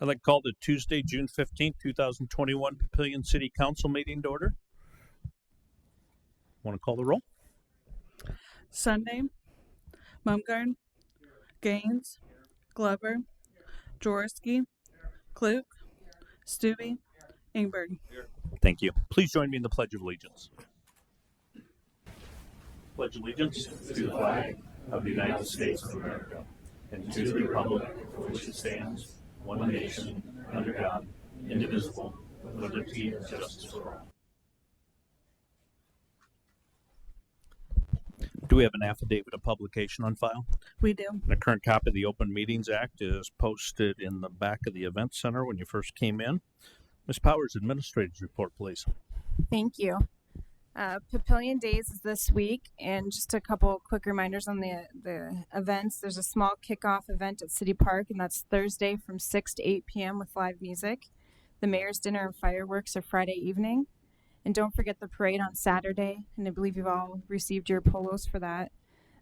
I'd like to call the Tuesday, June 15th, 2021 Papillion City Council meeting to order. Want to call the roll? Sunday, Mumgarden, Gaines, Glover, Jaworski, Klug, Stubbe, Ingberg. Thank you. Please join me in the Pledge of Allegiance. Pledge allegiance to the flag of the United States of America and to the republic for which it stands, one nation, under God, indivisible, with liberty and justice for all. Do we have an affidavit of publication on file? We do. The current copy of the Open Meetings Act is posted in the back of the Event Center when you first came in. Ms. Powers, Administrator's Report, please. Thank you. Papillion Days is this week, and just a couple quick reminders on the events. There's a small kickoff event at City Park, and that's Thursday from 6 to 8 p.m. with live music. The Mayor's Dinner and Fireworks are Friday evening. And don't forget the parade on Saturday, and I believe you've all received your polos for that.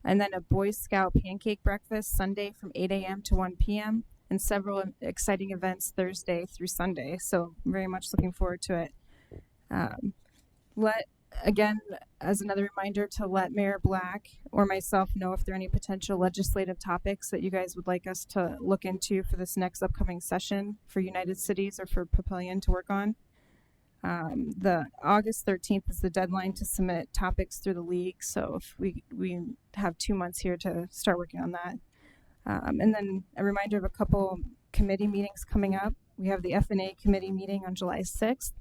And then a Boy Scout pancake breakfast Sunday from 8 a.m. to 1 p.m. and several exciting events Thursday through Sunday. So I'm very much looking forward to it. Again, as another reminder, to let Mayor Black or myself know if there are any potential legislative topics that you guys would like us to look into for this next upcoming session for United Cities or for Papillion to work on. The August 13th is the deadline to submit topics through the league, so if we have 2 months here to start working on that. And then a reminder of a couple committee meetings coming up. We have the F&A committee meeting on July 6th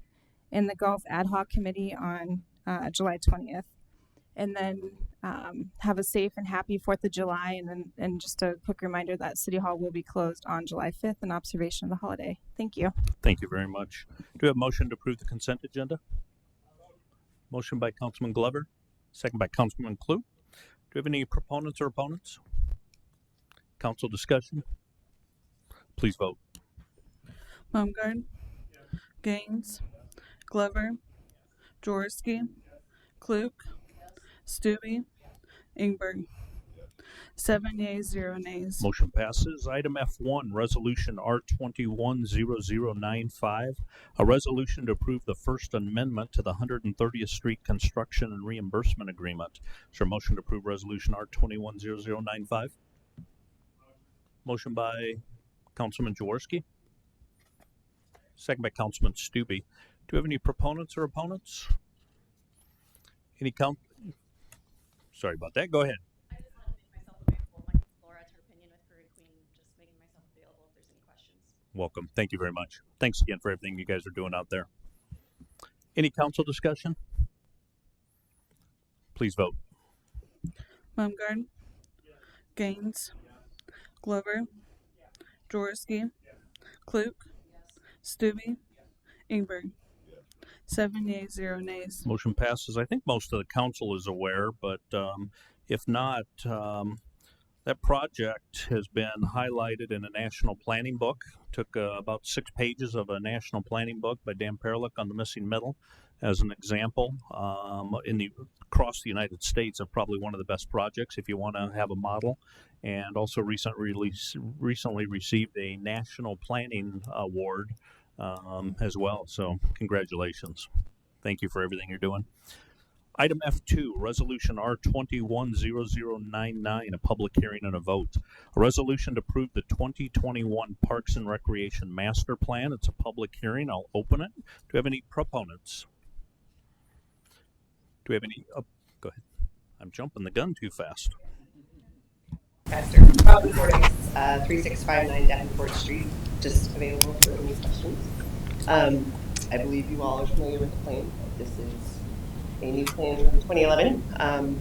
and the Golf Ad Hoc Committee on July 20th. And then have a safe and happy 4th of July, and just a quick reminder that City Hall will be closed on July 5th in observation of the holiday. Thank you. Thank you very much. Do we have a motion to approve the consent agenda? Motion by Councilman Glover, second by Councilman Klug. Do we have any proponents or opponents? Council discussion? Please vote. Mumgarden, Gaines, Glover, Jaworski, Klug, Stubbe, Ingberg. 7 yeas, 0 nays. Motion passes. Item F1, Resolution R210095, a resolution to approve the First Amendment to the 130th Street Construction and Reimbursement Agreement. Is there a motion to approve Resolution R210095? Motion by Councilman Jaworski, second by Councilman Stubbe. Do we have any proponents or opponents? Sorry about that. Go ahead. I just want to make myself available. My name's Laura, to her opinion with Prairie Queen. Just making myself available if there's any questions. Welcome. Thank you very much. Thanks again for everything you guys are doing out there. Any council discussion? Please vote. Mumgarden, Gaines, Glover, Jaworski, Klug, Stubbe, Ingberg. 7 yeas, 0 nays. Motion passes. I think most of the council is aware, but if not, that project has been highlighted in a national planning book. Took about 6 pages of a national planning book by Dan Perlick on the missing middle as an example across the United States of probably one of the best projects if you want to have a model, and also recently received a national planning award as well. So congratulations. Thank you for everything you're doing. Item F2, Resolution R210099, a public hearing and a vote. A resolution to approve the 2021 Parks and Recreation Master Plan. It's a public hearing. I'll open it. Do we have any proponents? Do we have any? Go ahead. I'm jumping the gun too fast. Pastor, Robin Portis, 3659 Davenport Street, just available for any questions. I believe you all are familiar with the plan. This is a new plan from 2011. And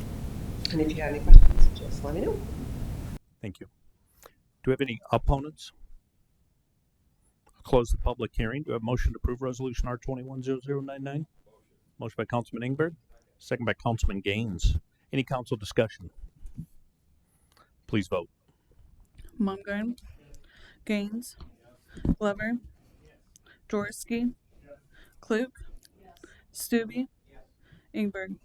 if you have any questions, just let me know. Thank you. Do we have any opponents? I'll close the public hearing. Do we have a motion to approve Resolution R210099? Motion by Councilman Ingberg, second by Councilman Gaines. Any council discussion? Please vote. Mumgarden, Gaines, Glover, Jaworski, Klug, Stubbe, Ingberg.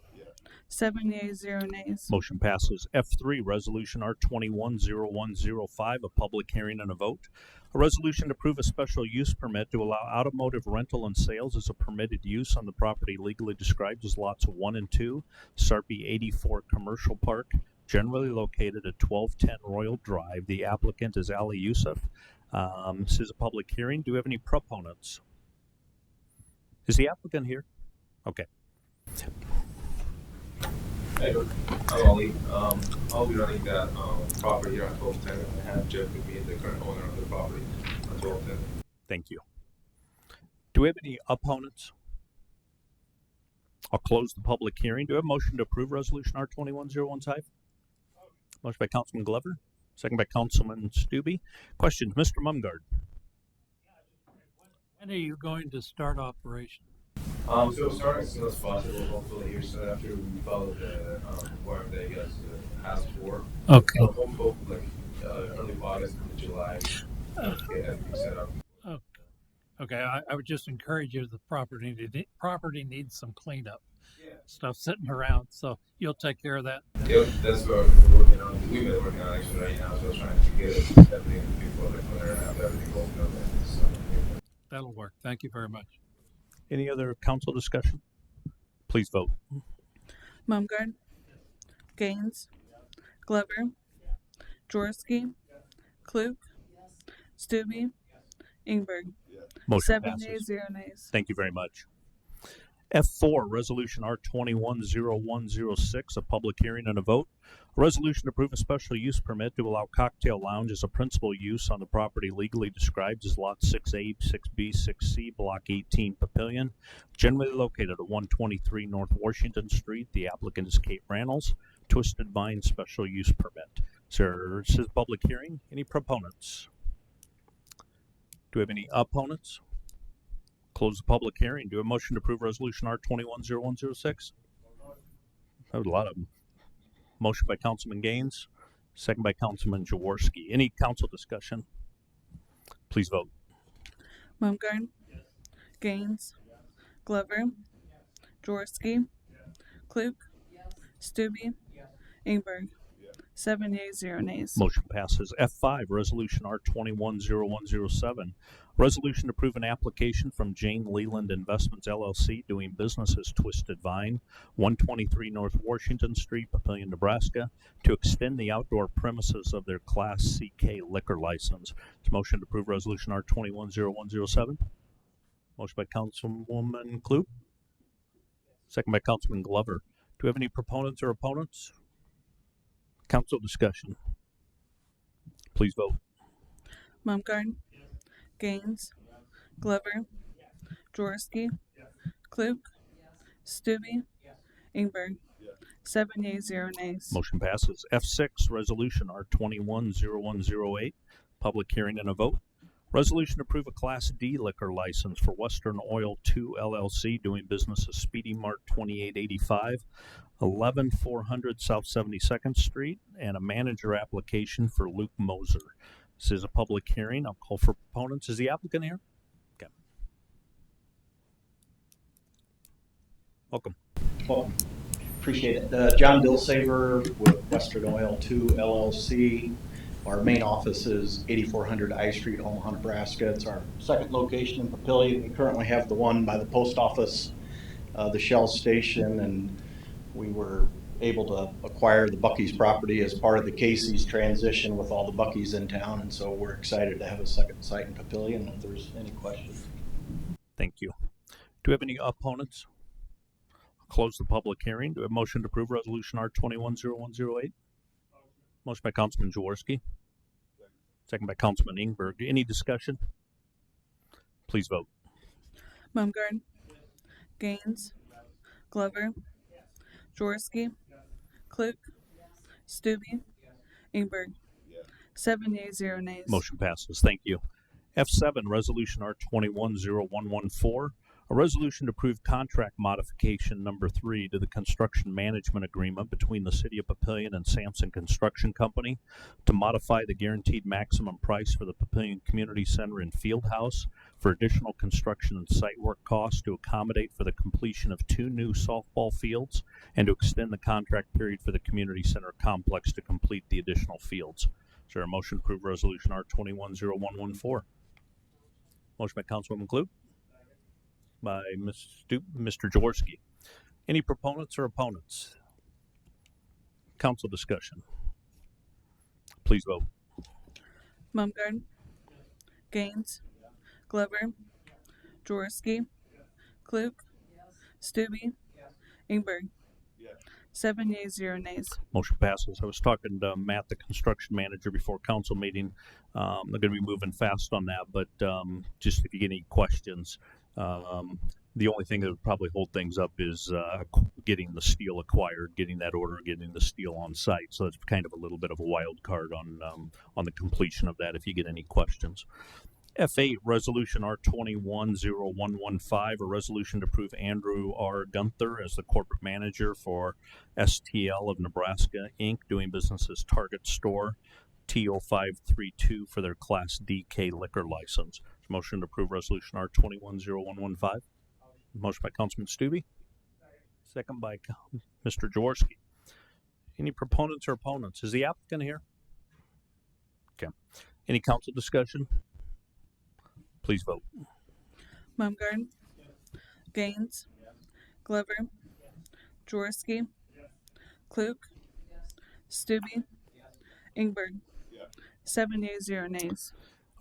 7 yeas, 0 nays. Motion passes. F3, Resolution R210105, a public hearing and a vote. A resolution to approve a special use permit to allow automotive rental and sales as a permitted use on the property legally described as lots 1 and 2, Sarpy 84 Commercial Park, generally located at 1210 Royal Drive. The applicant is Ali Youssef. This is a public hearing. Do we have any proponents? Is the applicant here? Okay. Hey, I'm Ali. I'll be running that property here on 1210 and have Jeff with me, the current owner of the property on 1210. Thank you. Do we have any opponents? I'll close the public hearing. Do we have a motion to approve Resolution R21015? Motion by Councilman Glover, second by Councilman Stubbe. Questions? Mr. Mumgard. When are you going to start operation? So starting as soon as possible, hopefully here soon after we follow the requirement that you guys asked for. Okay. So hope like early August into July to get everything set up. Okay, I would just encourage you, the property needs some cleanup. Stuff sitting around, so you'll take care of that. Yep, that's what we're working on. We've been working on actually right now, so trying to get everything before the winter and have everything open up. So, That'll work. Thank you very much. Any other council discussion? Please vote. Mumgard, Gaines, Glover, Jaworski, Klug, Stubbe, Ingberg. Motion 7 passes. yeas, 0 nays. Thank you very much. F4, Resolution R210106, a public hearing and a vote. A resolution to approve a special use permit to allow cocktail lounge as a principal use on the property legally described as Lot 6A, 6B, 6C, Block 18, Papillion, generally located at 123 North Washington Street. The applicant is Kate Rannells. Twisted Vine special use permit. Sir, this is a public hearing. Any proponents? Do we have any opponents? Close the public hearing. Do a motion to approve Resolution R210106? That was a lot of them. Motion by Councilman Gaines, second by Councilman Jaworski. Any council discussion? Please vote. Mumgard, Gaines, Glover, Jaworski, Klug, Stubbe, Ingberg. 7 yeas, 0 nays. Motion passes. F5, Resolution R210107. Resolution to approve an application from Jane Leland Investments, LLC, doing business as Twisted Vine, 123 North Washington Street, Papillion, Nebraska, to extend the outdoor premises of their Class CK liquor license. Is motion to approve Resolution R210107? Motion by Councilwoman Klug, second by Councilman Glover. Do we have any proponents or opponents? Council discussion. Please vote. Mumgard, Gaines, Glover, Jaworski, Klug, Stubbe, Ingberg. 7 yeas, 0 nays. Motion passes. F6, Resolution R210108, public hearing and a vote. Resolution to approve a Class D liquor license for Western Oil 2 LLC, doing business as Speedy Mart 2885, 11400 South 72nd Street, and a manager application for Luke Moser. This is a public hearing. I'll call for proponents. Is the applicant here? Okay. Welcome. Well, appreciate it. John Billsaver with Western Oil 2 LLC. Our main office is 8400 I Street, Omaha, Nebraska. It's our second location in Papillion. We currently have the one by the post office, the Shell station, and we were able to acquire the Buc-ee's property as part of the Casey's transition with all the Buc-ee's in town, and so we're excited to have a second site in Papillion. If there's any questions. Thank you. Do we have any opponents? I'll close the public hearing. Do we have a motion to approve Resolution R210108? Motion by Councilman Jaworski, second by Councilman Ingberg. Any discussion? Please vote. Mumgard, Gaines, Glover, Jaworski, Klug, Stubbe, Ingberg. 7 yeas, 0 nays. Motion passes. Thank you. F7, Resolution R210114. A resolution to approve contract modification number 3 to the construction management agreement between the City of Papillion and Sampson Construction Company to modify the guaranteed maximum price for the Papillion Community Center and Field House for additional construction and site work costs to accommodate for the completion of 2 new softball fields and to extend the contract period for the community center complex to complete the additional fields. Is there a motion to approve resolution R210114? Motion by Councilwoman Klug, by Mr. Jaworski. Any proponents or opponents? Council discussion. Please vote. Mumgarden, Gaines, Glover, Jaworski, Klug, Stubbe, Ingberg. 7 yeas, 0 nays. Motion passes. I was talking to Matt, the construction manager, before council meeting. They're going to be moving fast on that, but just if you get any questions, the only thing that would probably hold things up is getting the steel acquired, getting that order, getting the steel on site. So it's kind of a little bit of a wild card on the completion of that if you get any questions. F8, Resolution R210115, a resolution to approve Andrew R. Gunther as the corporate manager for STL of Nebraska, Inc., doing business as Target Store, T0532 for their Class DK liquor license. Motion to approve Resolution R210115. Motion by Councilman Stubbe. Second by Mr. Jaworski. Any proponents or opponents? Is the applicant here? Okay. Any council discussion? Please vote. Mumgarden, Gaines, Glover, Jaworski, Klug, Stubbe, Ingberg. 7 yeas, 0 nays.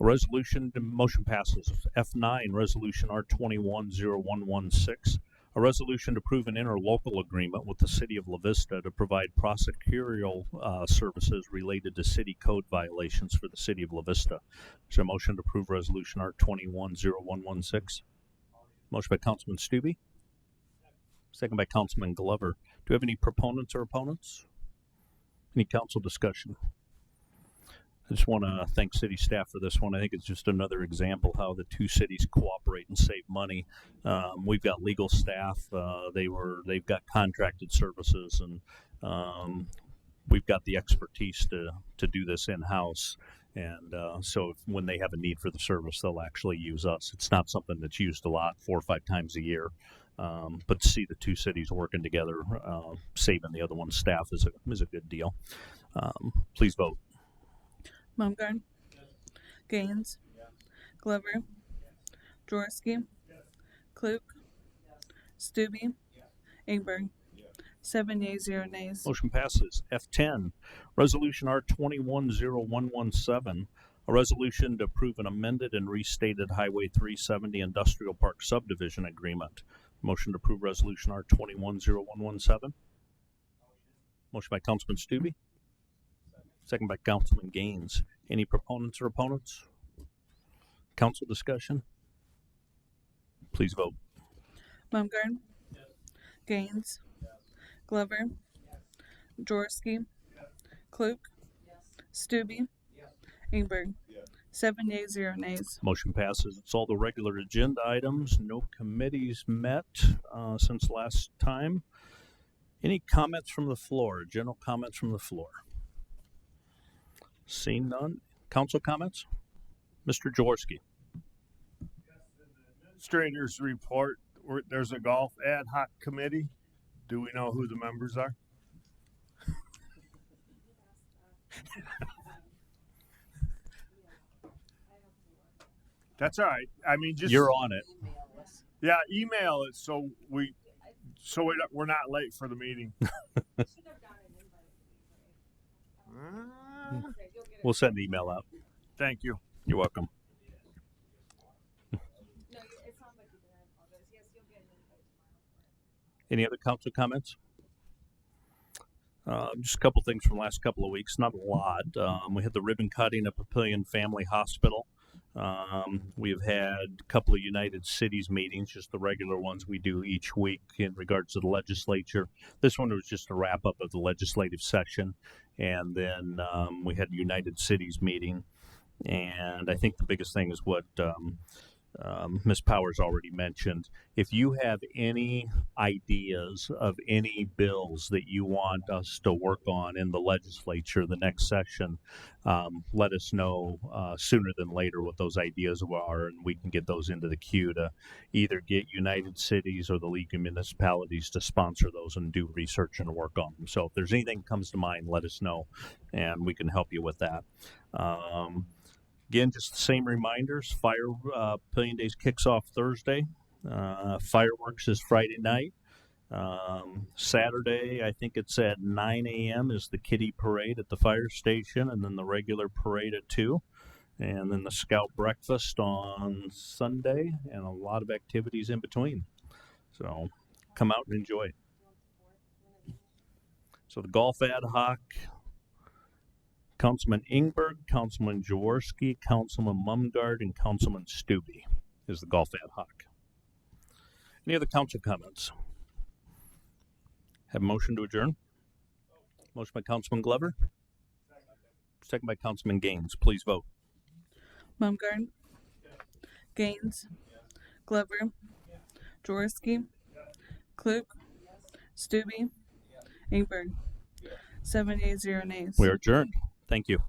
A resolution, motion passes. F9, Resolution R210116, a resolution to approve an interlocal agreement with the City of La Vista to provide prosecutorial services related to city code violations for the City of La Vista. Is there a motion to approve Resolution R210116? Motion by Councilman Stubbe. Second by Councilman Glover. Do we have any proponents or opponents? Any council discussion? I just want to thank city staff for this one. I think it's just another example how the two cities cooperate and save money. We've got legal staff. They've got contracted services, and we've got the expertise to do this in-house. And so when they have a need for the service, they'll actually use us. It's not something that's used a lot, 4 or 5 times a year. But to see the two cities working together, saving the other one's staff is a good deal. Please vote. Mumgarden, Gaines, Glover, Jaworski, Klug, Stubbe, Ingberg. 7 yeas, 0 nays. Motion passes. F10, Resolution R210117, a resolution to approve an amended and restated Highway 370 Industrial Park Subdivision Agreement. Motion to approve Resolution R210117. Motion by Councilman Stubbe. Second by Councilman Gaines. Any proponents or opponents? Council discussion? Please vote. Mumgarden, Gaines, Glover, Jaworski, Klug, Stubbe, Ingberg. 7 yeas, 0 nays. Motion passes. It's all the regular agenda items. No committees met since last time. Any comments from the floor? General comments from the floor? Seeing none. Council comments? Mr. Jaworski. Administrator's report. There's a golf ad hoc committee. Do we know who the members are? That's all right. I mean, just You're on it. Yeah, email it so we're not late for the meeting. We'll send an email out. Thank you. You're welcome. Any other council comments? Just a couple things from the last couple of weeks. Not a lot. We had the ribbon cutting at Papillion Family Hospital. We've had a couple of United Cities meetings, just the regular ones we do each week in regards to the legislature. This one was just a wrap up of the legislative session. And then we had a United Cities meeting. And I think the biggest thing is what Ms. Powers already mentioned. If you have any ideas of any bills that you want us to work on in the legislature the next session, let us know sooner than later what those ideas are, and we can get those into the queue to either get United Cities or the League of Municipalities to sponsor those and do research and work on them. So if there's anything that comes to mind, let us know, and we can help you with that. Again, just the same reminders. Papillion Days kicks off Thursday. Fireworks is Friday night. Saturday, I think it's at 9 a.m. is the kiddie parade at the fire station, and then the regular parade at 2. And then the scout breakfast on Sunday, and a lot of activities in between. So come out and enjoy. So the golf ad hoc, Councilman Ingberg, Councilman Jaworski, Councilman Mumgard, and Councilman Stubbe is the golf ad hoc. Any other council comments? Have a motion to adjourn? Motion by Councilman Glover. Second by Councilman Gaines. Please vote. Mumgarden. Gaines. Glover. Jaworski. Klug. Stubbe. Ingberg. 7 yeas, 0 nays. We are adjourned. Thank you.